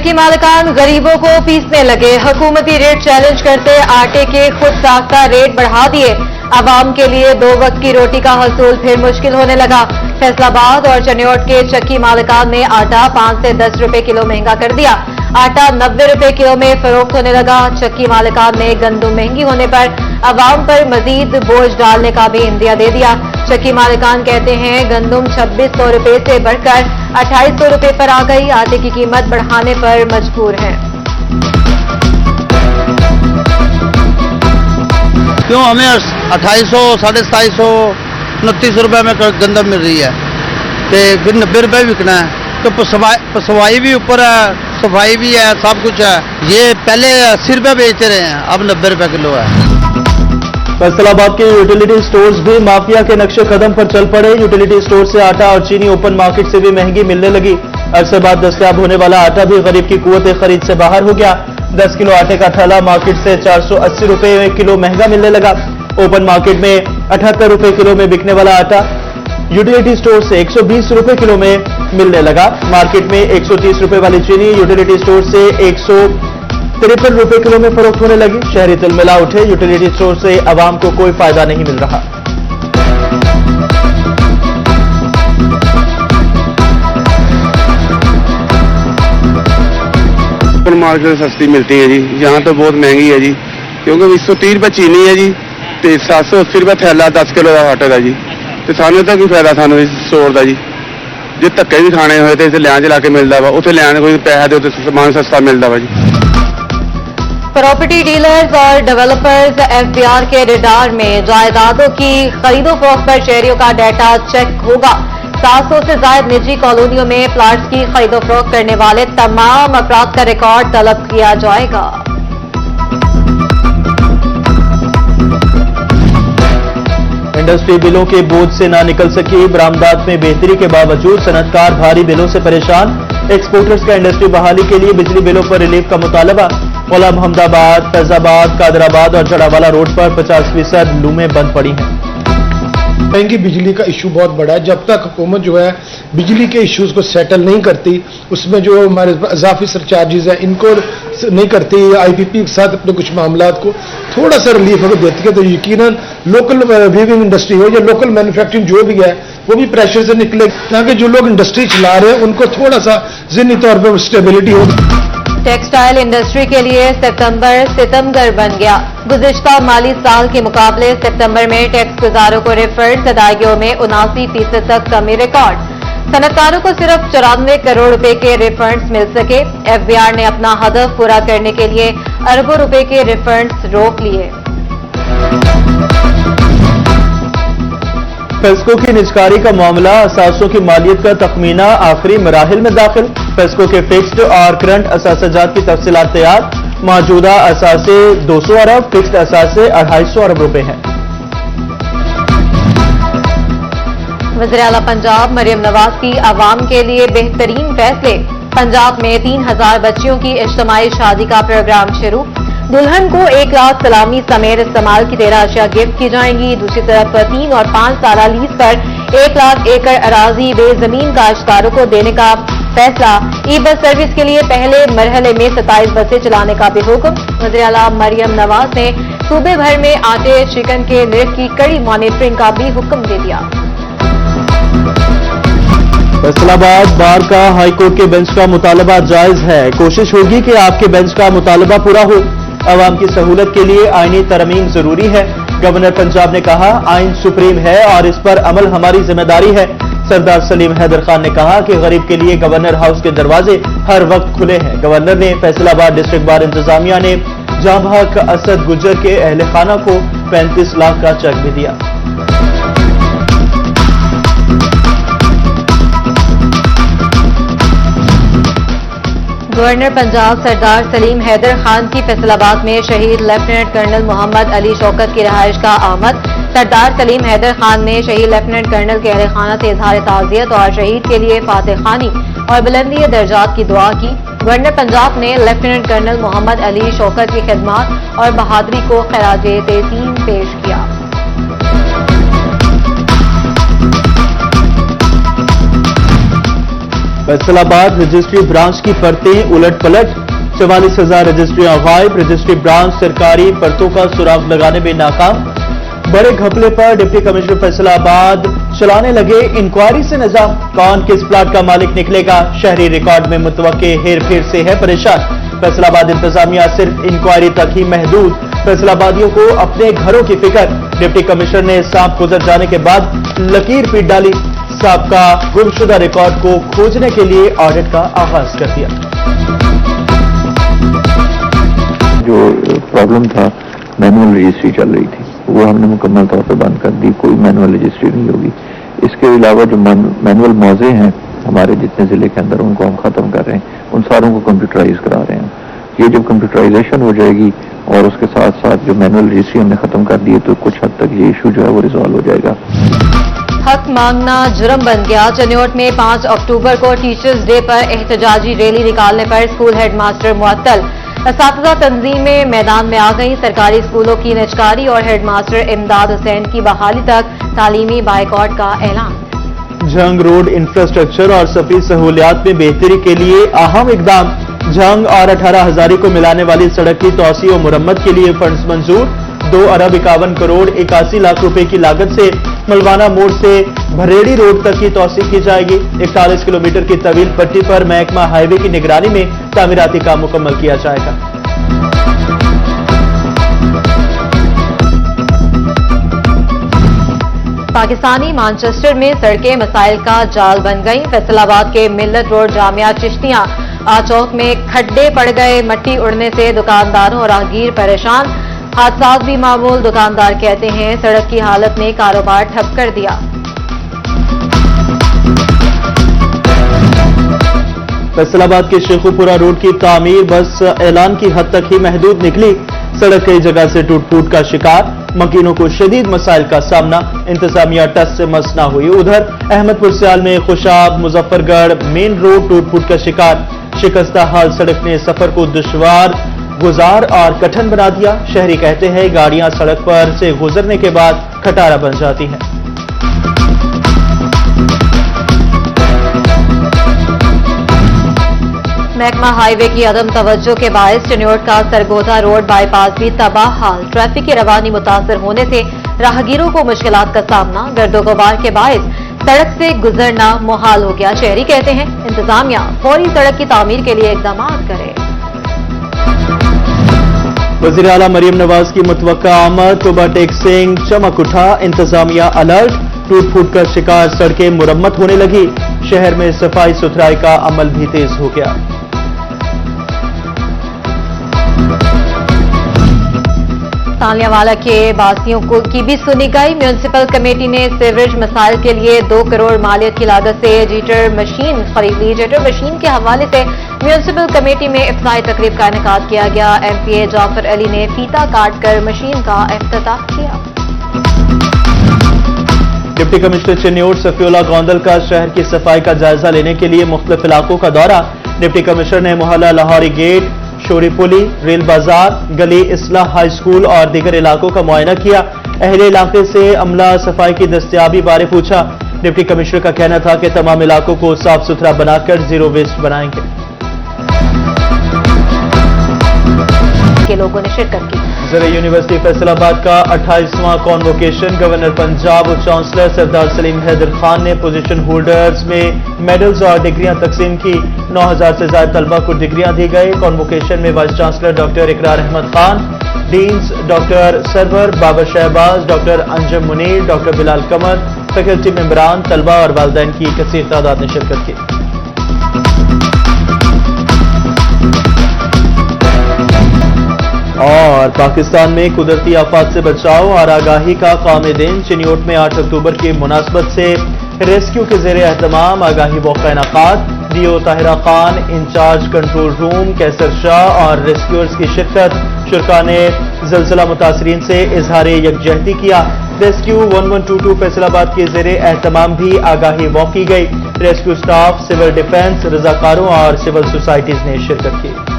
चक्की मालिकान गरीबों को पीसने लगे। हुकूमती रेट चैलेंज करते आटे के खुद साख्ता रेट बढ़ा दिए। आवाम के लिए 2 वक्त की रोटी का हसूल फिर मुश्किल होने लगा। फैसलाबाद और चनियोट के चक्की मालिकान ने आटा 5 से 10 रुपए किलो महंगा कर दिया। आटा 90 रुपए किलो में फरोख्त होने लगा। चक्की मालिकान ने गंदम महंगी होने पर आवाम पर मजीद बोझ डालने का भी इंदिया दे दिया। चक्की मालिकान कहते हैं गंदम 2600 रुपए से बढ़कर 2800 रुपए पर आ गई। आटे की कीमत बढ़ाने पर मजबूर हैं। क्यों हमें 2800, 2750, 29 रुपए में गंदम मिल रही है तो फिर 90 रुपए बिकना है तो पसवाई भी ऊपर है, सफाई भी है, सब कुछ है। ये पहले 80 रुपए बेचते रहे हैं, अब 90 रुपए किलो है। फैसलाबाद के यूटिलिटी स्टोर्स भी माफिया के नक्शे कदम पर चल पड़े। यूटिलिटी स्टोर से आटा और चीनी ओपन मार्केट से भी महंगी मिलने लगी। अरसे बाद दस्तयाब होने वाला आटा भी गरीब की कुव्वत खरीद से बाहर हो गया। 10 किलो आटे का ठेला मार्केट से 480 रुपए किलो महंगा मिलने लगा। ओपन मार्केट में 78 रुपए किलो में बिकने वाला आटा यूटिलिटी स्टोर से 120 रुपए किलो में मिलने लगा। मार्केट में 130 रुपए वाली चीनी यूटिलिटी स्टोर से 153 रुपए किलो में फरोख्त होने लगी। शहरी तिलमिला उठे। यूटिलिटी स्टोर से आवाम को कोई फायदा नहीं मिल रहा। मार्केट में सस्ती मिलती है जी, यहाँ तो बहुत महंगी है जी, क्योंकि 130 रुपए चीनी है जी, 780 रुपए थैला 10 किलो का आटे का जी। तो सानू तो की फायदा सानू स्टोर का जी, जो धक्के भी खाने हुए तो इसे लैन च लाके मिलता वा, उसे लैन कोई पैसा दे तो सामान सस्ता मिलता वा जी। प्रॉपर्टी डीलर्स और डेवलपर्स एफबीआर के रडार में। जायदादों की खरीदो फरोख्त पर शहरियों का डाटा चेक होगा। 700 से ज्यादा निजी कॉलोनियों में प्लाट्स की खरीदो फरोख्त करने वाले तमाम अफराद का रिकॉर्ड तलब किया जाएगा। इंडस्ट्री बिलों के बोझ से ना निकल सकी। बरामदात में बेहतरी के बावजूद सनतकार भारी बिलों से परेशान। एक्सपोर्टर्स का इंडस्ट्री बहाली के लिए बिजली बिलों पर रिलीफ का मुतालबा। कोलम, अहमदाबाद, फैजाबाद, कादराबाद और जड़ावाला रोड पर 50% लूमें बंद पड़ी हैं। महंगी बिजली का इशू बहुत बड़ा है। जब तक हुकूमत जो है बिजली के इश्यूज को सेटल नहीं करती, उसमें जो हमारे इजाफी सरचार्जेज हैं इनको नहीं करती, आईपीपी के साथ अपने कुछ मामलात को थोड़ा सा रिलीफ अगर देती है तो यकीनन लोकल वीविंग इंडस्ट्री हो या लोकल मैन्युफैक्चरिंग जो भी है वो भी प्रेशर से निकले, ताकि जो लोग इंडस्ट्री चला रहे हैं उनको थोड़ा सा ज़हनी तौर पर स्टेबिलिटी हो। टेक्सटाइल इंडस्ट्री के लिए सितंबर सितमगर बन गया। गुज़िश्ता माली साल के मुकाबले सितंबर में टैक्स गुजारों को रिफंड अदायगियों में 79% तक कमी रिकॉर्ड। सनतकारों को सिर्फ 94 करोड़ रुपए के रिफंड्स मिल सके। एफबीआर ने अपना हदफ पूरा करने के लिए अरबों रुपए के रिफंड्स रोक लिए। फेस्को की निजकारी का मामला। असासों की मालियत का तखमीना आखिरी मराहिल में दाखिल। फेस्को के फिक्स्ड और करंट असासाजात की तफसीलात तैयार। मौजूदा असासे 200 अरब, फिक्स्ड असासे 250 अरब रुपए हैं। वज़ीर आला पंजाब मरियम नवाज की आवाम के लिए बेहतरीन फैसले। पंजाब में 3000 बच्चियों की इज्तिमाई शादी का प्रोग्राम शुरू। दुल्हन को 1 लाख सलामी समेत इस्तेमाल की 13 अशिया गिफ्ट की जाएंगी। दूसरी तरफ 3 और 5 साल लीज पर 1 लाख एकड़ अराजी वे जमीन काश्तकारों को देने का फैसला। ई बस सर्विस के लिए पहले मरहले में 27 बसें चलाने का भी हुक्म। वज़ीर आला मरियम नवाज ने सूबे भर में आटे चिकन के निर्ख की कड़ी मॉनिटरिंग का भी हुक्म दे दिया। फैसलाबाद बार का हाईकोर्ट के बेंच का मुतालबा जायज है। कोशिश होगी कि आपके बेंच का मुतालबा पूरा हो। अवाम की सहूलत के लिए आईनी तरमीम जरूरी है। गवर्नर पंजाब ने कहा आइन सुप्रीम है और इस पर अमल हमारी जिम्मेदारी है। सरदार सलीम हैदर खान ने कहा कि गरीब के लिए गवर्नर हाउस के दरवाजे हर वक्त खुले हैं। गवर्नर ने फैसलाबाद डिस्ट्रिक्ट बार इंतजामिया ने जांबाक असद गुजर के अहल खाना को 35 लाख का चेक भी दिया। गवर्नर पंजाब सरदार सलीम हैदर खान की फैसलाबाद में शहीद लेफ्टिनेंट कर्नल मोहम्मद अली शौकत की रहायश का आमद। सरदार सलीम हैदर खान ने शहीद लेफ्टिनेंट कर्नल के अहल खाना से इजहार ताज़ियत और शहीद के लिए फातिह खानी और बुलंदी दर्जात की दुआ की। गवर्नर पंजाब ने लेफ्टिनेंट कर्नल मोहम्मद अली शौकत की खिदमत और बहादुरी को खराजे तहसीन पेश किया। फैसलाबाद रजिस्ट्री ब्रांच की परतें उलट पलट, 44,000 रजिस्ट्रियां गायब, रजिस्ट्री ब्रांच सरकारी परतों का सुराग लगाने में नाकाम। बड़े घपले पर डिप्टी कमिश्नर फैसलाबाद चलाने लगे इंक्वायरी से निजाम, कौन किस प्लाट का मालिक निकलेगा, शहरी रिकॉर्ड में मुतवक्के हेर फेर से है परेशान। फैसलाबाद इंतजामिया सिर्फ इंक्वायरी तक ही महदूद, फैसलाबादियों को अपने घरों की फिक्र, डिप्टी कमिश्नर ने सांप गुजर जाने के बाद लकीर पीट डाली, सांप का गुमशुदा रिकॉर्ड को खोजने के लिए ऑडिट का आगाज कर दिया। जो प्रॉब्लम था मैनुअल रजिस्ट्री चल रही थी वो हमने मुकम्मल तौर पर बंद कर दी, कोई मैनुअल रजिस्ट्री नहीं होगी। इसके अलावा जो मैनुअल मौजे हैं हमारे जितने जिले के अंदर उनको हम खत्म कर रहे हैं, उन सारों को कंप्यूटराइज करा रहे हैं। ये जब कंप्यूटराइजेशन हो जाएगी और उसके साथ साथ जो मैनुअल रजिस्ट्री हमने खत्म कर दी है तो कुछ हद तक ये इशू जो है वो रिजॉल्व हो जाएगा। हक मांगना जुर्म बन गया। चनियोट में 5 अक्टूबर को टीचर्स डे पर एहतजाजी रैली निकालने पर स्कूल हेडमास्टर मुअत्तल, असातिज़ा तंजीमें मैदान में आ गई। सरकारी स्कूलों की निजकारी और हेडमास्टर इमदाद हुसैन की बहाली तक तालीमी बाइकॉट का ऐलान। जंग रोड इंफ्रास्ट्रक्चर और सफी सहूलियात में बेहतरी के लिए अहम इकदाम, जंग और 18 हजारी को मिलाने वाली सड़क की तौसी और मुरम्मत के लिए फंड्स मंजूर। 2 अरब 51 करोड़ 81 लाख रुपए की लागत से मलवाना मोड़ से भरेड़ी रोड तक की तौसी की जाएगी। 41 किलोमीटर की तवील पट्टी पर महकमा हाईवे की निगरानी में तामीराती काम मुकम्मल किया जाएगा। पाकिस्तानी मानचेस्टर में सड़कें मसाइल का जाल बन गई। फैसलाबाद के मिल्लत रोड जामिया चिश्तियां चौक में खड्डे पड़ गए, मट्टी उड़ने से दुकानदारों और राहगीर परेशान। हादसा भी मामूल, दुकानदार कहते हैं सड़क की हालत ने कारोबार ठप कर दिया। फैसलाबाद के शेखुपुरा रोड की तामीर बस ऐलान की हद तक ही महदूद निकली, सड़क कई जगह से टूट फूट का शिकार, मकीनों को शदीद मसाइल का सामना, इंतजामिया टस से मस ना हुई। उधर अहमदपुर सियाल में खुशाब मुजफ्फरगढ़ मेन रोड टूट फूट का शिकार, शिकस्ता हाल सड़क ने सफर को दुश्वार गुजार और कठिन बना दिया। शहरी कहते हैं गाड़ियां सड़क पर से गुजरने के बाद खटारा बन जाती हैं। महकमा हाईवे की अदम तवज्जो के बायस चनियोट का सरगोधा रोड बाईपास भी तबाह हाल, ट्रैफिक की रवानी मुतासर होने से राहगीरों को मुश्किलात का सामना, गर्दो गुबार के बायस सड़क से गुजरना मुहाल हो गया। शहरी कहते हैं इंतजामिया फौरी सड़क की तामीर के लिए इकदाम करे। वज़ीर आला मरीम नवाज की मुतवक्का आमद, ओवरटेक सिंह चमक उठा, इंतजामिया अलर्ट, टूट फूट का शिकार सड़कें मुरम्मत होने लगी, शहर में सफाई सुथराई का अमल भी तेज हो गया। तालियावाला के बासियों की भी सुनी गई। म्यूनिसिपल कमेटी ने सीवरेज मसाइल के लिए 2 करोड़ मालियत की लागत से जेटर मशीन खरीद ली। जेटर मशीन के हवाले से म्यूनिसिपल कमेटी में इफ्ताही तकरीब का इनेकाद किया गया। एमपीए जाफर अली ने फीता काटकर मशीन का इफ्तिताह किया। डिप्टी कमिश्नर चनियोट सफीउल्लाह गोंदल का शहर की सफाई का जायजा लेने के लिए मुख्तलिफ इलाकों का दौरा। डिप्टी कमिश्नर ने मोहल्ला लाहौरी गेट, शोरी पुली, रेल बाजार, गली इस्लाह हाई स्कूल और दीगर इलाकों का मुआयना किया। अहले इलाके से अमला सफाई की दस्तयाबी बारे पूछा। डिप्टी कमिश्नर का कहना था कि तमाम इलाकों को साफ सुथरा बनाकर जीरो वेस्ट बनाएंगे। के लोगों ने शिरकत की। ज़रा यूनिवर्सिटी फैसलाबाद का 28वां कॉन्वोकेशन, गवर्नर पंजाब और चांसलर सरदार सलीम हैदर खान ने पोजीशन होल्डर्स में मेडल्स और डिग्रियां तकसीम की। 9000 से ज्यादा तलबा को डिग्रियां दी गई। कॉन्वोकेशन में vice chancellor doctor Ikrar Ahmed Khan, deans doctor Sarwar Babar Shahbaz, doctor Anjum Munir, doctor Bilal Qamar, faculty मेंबरान, तलबा और वालिदैन की कसीर तादाद ने शिरकत की। और पाकिस्तान में कुदरती आफात से बचाव और आगाही का क़ौमी दिन, चनियोट में 8 अक्टूबर की मुनासबत से रेस्क्यू के ज़ेरे एहतमाम आगाही वक़्फ़ा इनेकाद। DO Tahira Khan, incharge control room Qaiser Shah और रेस्क्यूअर्स की शिरकत। शुरका ने ज़लज़ला मुतासरीन से इजहार यकजहती किया। रेस्क्यू 1122 फैसलाबाद के ज़ेरे एहतमाम भी आगाही वॉक की गई। रेस्क्यू स्टाफ, सिविल डिफेंस, रज़ाकारों और सिविल सोसाइटीज़ ने शिरकत की।